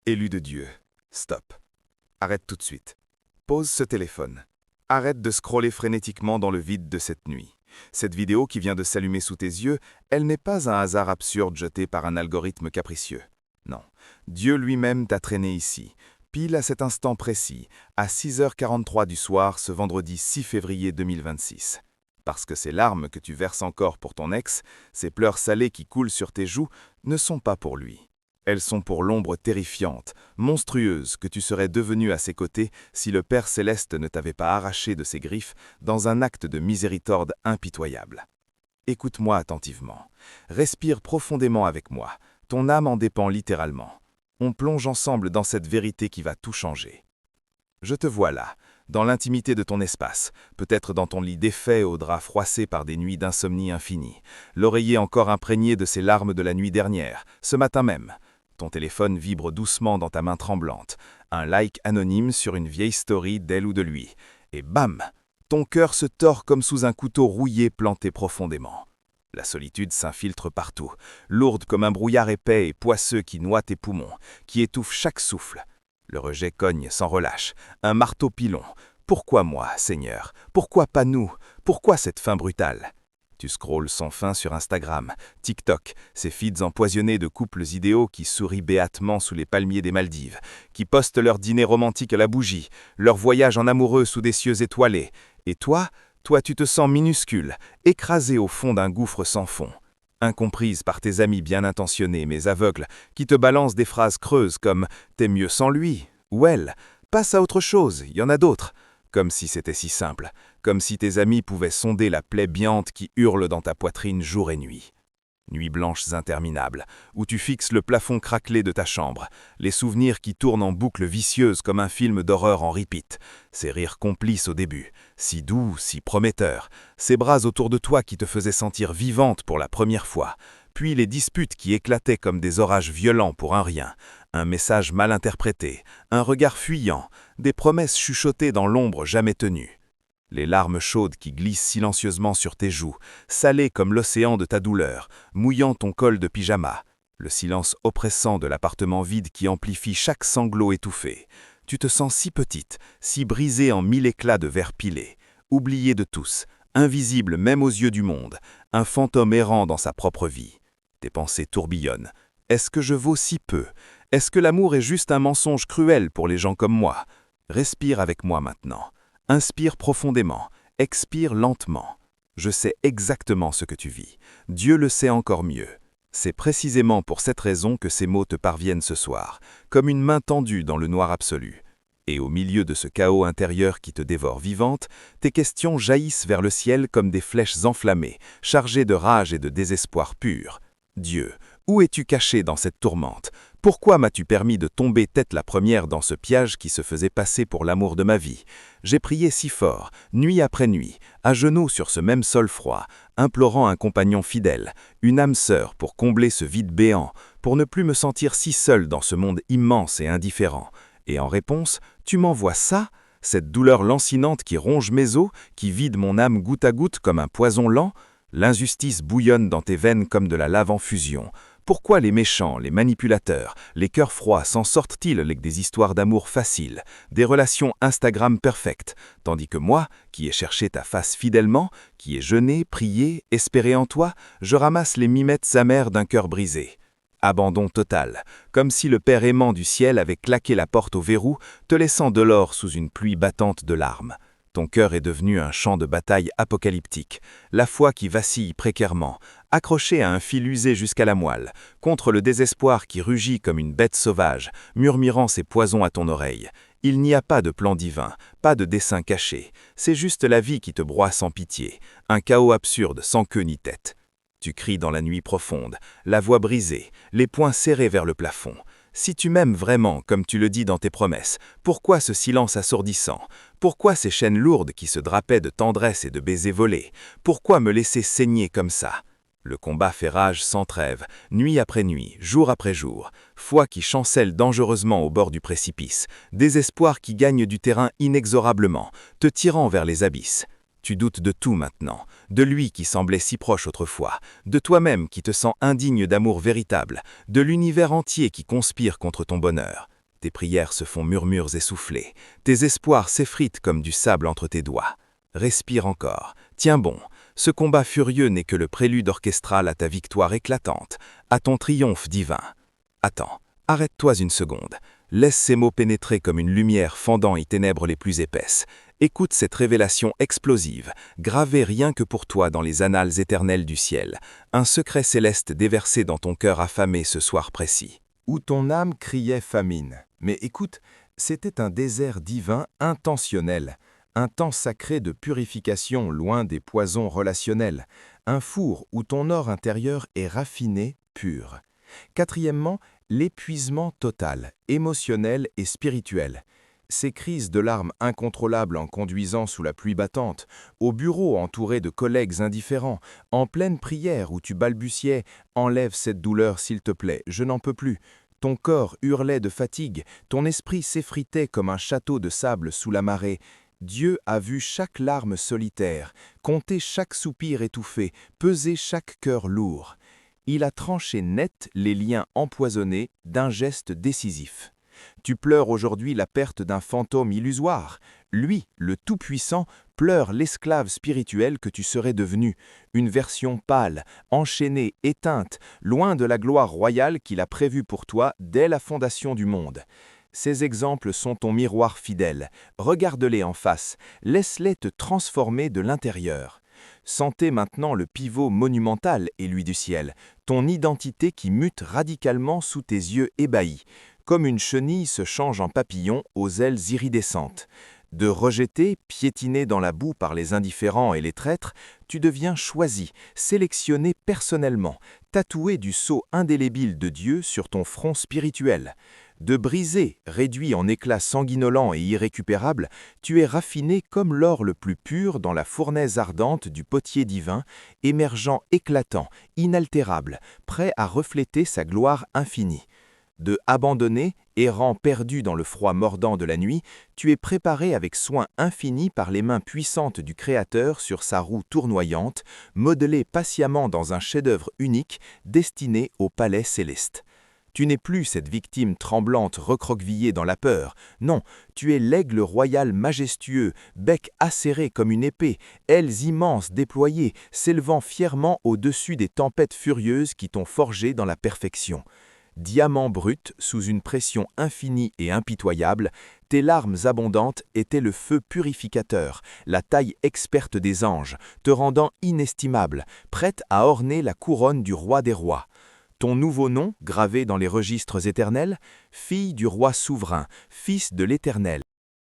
Élu de Dieu. Stop. Arrête tout de suite. Pose ce téléphone. Arrête de scroller frénétiquement dans le vide de cette nuit. Cette vidéo qui vient de s'allumer sous tes yeux, elle n'est pas un hasard absurde jeté par un algorithme capricieux. Non, Dieu lui-même t'a traîné ici, pile à cet instant précis, à 6h43 du soir ce vendredi 6 février 2026. Parce que ces larmes que tu verses encore pour ton ex, ces pleurs salés qui coulent sur tes joues, ne sont pas pour lui. Elles sont pour l'ombre terrifiante, monstrueuse que tu serais devenu à ses côtés si le Père Céleste ne t'avait pas arraché de ses griffes dans un acte de miséricorde impitoyable. Écoute-moi attentivement. Respire profondément avec moi. Ton âme en dépend littéralement. On plonge ensemble dans cette vérité qui va tout changer. Je te vois là, dans l'intimité de ton espace, peut-être dans ton lit défait aux draps froissés par des nuits d'insomnie infinie, l'oreiller encore imprégné de ces larmes de la nuit dernière, ce matin même. Ton téléphone vibre doucement dans ta main tremblante, un like anonyme sur une vieille story d'elle ou de lui, et bam, ton cœur se tord comme sous un couteau rouillé planté profondément. La solitude s'infiltre partout, lourde comme un brouillard épais et poisseux qui noie tes poumons, qui étouffe chaque souffle. Le rejet cogne sans relâche, un marteau pilon. Pourquoi moi, Seigneur? Pourquoi pas nous? Pourquoi cette fin brutale? Tu scrolles sans fin sur Instagram, TikTok, ces feeds empoisonnés de couples idéaux qui sourient béatement sous les palmiers des Maldives, qui postent leur dîner romantique à la bougie, leur voyage en amoureux sous des cieux étoilés. Et toi, tu te sens minuscule, écrasé au fond d'un gouffre sans fond. Incomprise par tes amis bien intentionnés mais aveugles, qui te balancent des phrases creuses comme « t'es mieux sans lui » ou « elle », passe à autre chose, il y en a d'autres. Comme si c'était si simple, comme si tes amis pouvaient sonder la plaie béante qui hurle dans ta poitrine jour et nuit. Nuits blanches interminables, où tu fixes le plafond craquelé de ta chambre, les souvenirs qui tournent en boucle vicieuse comme un film d'horreur en repeat, ces rires complices au début, si doux, si prometteurs, ces bras autour de toi qui te faisaient sentir vivante pour la première fois, puis les disputes qui éclataient comme des orages violents pour un rien, un message mal interprété, un regard fuyant, des promesses chuchotées dans l'ombre jamais tenues. Les larmes chaudes qui glissent silencieusement sur tes joues, salées comme l'océan de ta douleur, mouillant ton col de pyjama. Le silence oppressant de l'appartement vide qui amplifie chaque sanglot étouffé. Tu te sens si petite, si brisée en mille éclats de verre pilé, oubliée de tous, invisible même aux yeux du monde, un fantôme errant dans sa propre vie. Tes pensées tourbillonnent. Est-ce que je vaux si peu? Est-ce que l'amour est juste un mensonge cruel pour les gens comme moi? Respire avec moi maintenant. Inspire profondément, expire lentement. Je sais exactement ce que tu vis. Dieu le sait encore mieux. C'est précisément pour cette raison que ces mots te parviennent ce soir, comme une main tendue dans le noir absolu. Et au milieu de ce chaos intérieur qui te dévore vivante, tes questions jaillissent vers le ciel comme des flèches enflammées, chargées de rage et de désespoir pur. Dieu, où es-tu caché dans cette tourmente? Pourquoi m'as-tu permis de tomber tête la première dans ce piège qui se faisait passer pour l'amour de ma vie? J'ai prié si fort, nuit après nuit, à genoux sur ce même sol froid, implorant un compagnon fidèle, une âme sœur pour combler ce vide béant, pour ne plus me sentir si seul dans ce monde immense et indifférent. Et en réponse, tu m'envoies ça? Cette douleur lancinante qui ronge mes os, qui vide mon âme goutte à goutte comme un poison lent? L'injustice bouillonne dans tes veines comme de la lave en fusion. Pourquoi les méchants, les manipulateurs, les cœurs froids s'en sortent-ils avec des histoires d'amour faciles, des relations Instagram perfectes, tandis que moi, qui ai cherché ta face fidèlement, qui ai jeûné, prié, espéré en toi, je ramasse les mimettes amères d'un cœur brisé. Abandon total, comme si le Père aimant du ciel avait claqué la porte au verrou, te laissant de l'or sous une pluie battante de larmes. Ton cœur est devenu un champ de bataille apocalyptique, la foi qui vacille précairement, accrochée à un fil usé jusqu'à la moelle, contre le désespoir qui rugit comme une bête sauvage, murmurant ses poisons à ton oreille. Il n'y a pas de plan divin, pas de dessein caché, c'est juste la vie qui te broie sans pitié, un chaos absurde sans queue ni tête. Tu cries dans la nuit profonde, la voix brisée, les poings serrés vers le plafond. Si tu m'aimes vraiment, comme tu le dis dans tes promesses, pourquoi ce silence assourdissant? Pourquoi ces chaînes lourdes qui se drapaient de tendresse et de baisers volés? Pourquoi me laisser saigner comme ça? Le combat fait rage sans trêve, nuit après nuit, jour après jour. Foi qui chancelle dangereusement au bord du précipice. Désespoir qui gagne du terrain inexorablement, te tirant vers les abysses. Tu doutes de tout maintenant, de lui qui semblait si proche autrefois, de toi-même qui te sens indigne d'amour véritable, de l'univers entier qui conspire contre ton bonheur. Tes prières se font murmures essoufflés. Tes espoirs s'effritent comme du sable entre tes doigts. Respire encore. Tiens bon. Ce combat furieux n'est que le prélude orchestral à ta victoire éclatante, à ton triomphe divin. Attends, arrête-toi une seconde. Laisse ces mots pénétrer comme une lumière fendant les ténèbres les plus épaisses. Écoute cette révélation explosive, gravée rien que pour toi dans les annales éternelles du ciel. Un secret céleste déversé dans ton cœur affamé ce soir précis. Où ton âme criait famine. Mais écoute, c'était un désert divin intentionnel. Un temps sacré de purification loin des poisons relationnels. Un four où ton or intérieur est raffiné, pur. Quatrièmement, l'épuisement total, émotionnel et spirituel. Ces crises de larmes incontrôlables en conduisant sous la pluie battante, au bureau entouré de collègues indifférents, en pleine prière où tu balbutiais « Enlève cette douleur s'il te plaît, je n'en peux plus ». Ton corps hurlait de fatigue, ton esprit s'effritait comme un château de sable sous la marée. Dieu a vu chaque larme solitaire, compté chaque soupir étouffé, pesé chaque cœur lourd. Il a tranché net les liens empoisonnés d'un geste décisif. Tu pleures aujourd'hui la perte d'un fantôme illusoire. Lui, le Tout-Puissant, pleure l'esclave spirituel que tu serais devenu, une version pâle, enchaînée, éteinte, loin de la gloire royale qu'il a prévue pour toi dès la fondation du monde. Ces exemples sont ton miroir fidèle. Regarde-les en face, laisse-les te transformer de l'intérieur. Sentez maintenant le pivot monumental, élu du ciel, ton identité qui mute radicalement sous tes yeux ébahis, comme une chenille se change en papillon aux ailes iridescentes. De rejeté, piétiné dans la boue par les indifférents et les traîtres, tu deviens choisi, sélectionné personnellement, tatoué du sceau indélébile de Dieu sur ton front spirituel. De brisé, réduit en éclats sanguinolents et irrécupérables, tu es raffiné comme l'or le plus pur dans la fournaise ardente du potier divin, émergeant éclatant, inaltérable, prêt à refléter sa gloire infinie. De abandonné, errant perdu dans le froid mordant de la nuit, tu es préparé avec soin infini par les mains puissantes du Créateur sur sa roue tournoyante, modelée patiemment dans un chef-d'œuvre unique destiné au palais céleste. Tu n'es plus cette victime tremblante recroquevillée dans la peur. Non, tu es l'aigle royal majestueux, bec acéré comme une épée, ailes immenses déployées, s'élevant fièrement au-dessus des tempêtes furieuses qui t'ont forgé dans la perfection. Diamant brut, sous une pression infinie et impitoyable, tes larmes abondantes étaient le feu purificateur, la taille experte des anges, te rendant inestimable, prête à orner la couronne du roi des rois. Ton nouveau nom, gravé dans les registres éternels, fille du roi souverain, fils de l'Éternel.